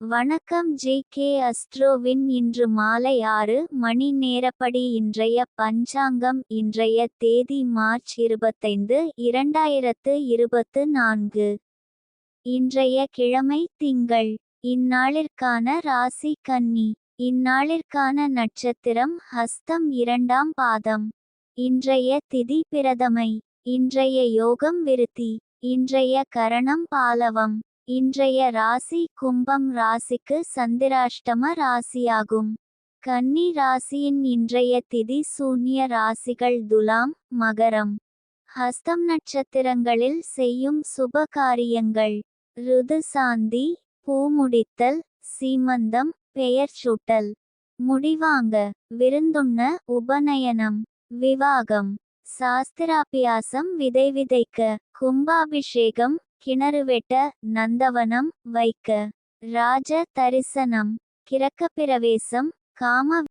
வணக்கம் ஜே.கே. அஸ்ட்ரோவின் இன்று மாலை 6 மணி நேரப்படி இன்றைய பஞ்சாங்கம். இன்றைய தேதி மார்ச் 25, 2024. இன்றைய கிழமை திங்கள். இந்நாளிற்கான ராசி கன்னி. இந்நாளிற்கான நட்சத்திரம் ஹஸ்தம் 2ஆம் பாதம். இன்றைய திதி பிரதமை. இன்றைய யோகம் விருத்தி. இன்றைய கரணம் பாலவம். இன்றைய ராசி கும்பம் ராசிக்கு சந்திராஷ்டம ராசியாகும். கன்னி ராசியின் இன்றைய திதி சூன்ய ராசிகள் துலாம், மகரம். ஹஸ்தம் நட்சத்திரங்களில் செய்யும் சுப காரியங்கள்: ருது சாந்தி, பூமுடித்தல், சீமந்தம், பெயர் சூட்டல், முடிவாங்க, விருந்துண்ண, உபநயனம், விவாகம், சாஸ்திராபியாசம், விதை விதைக்க, கும்பாபிஷேகம், கிணறு வெட்ட, நந்தவனம் வைக்க, ராஜ தரிசனம், கிரகப்பிரவேசம், காம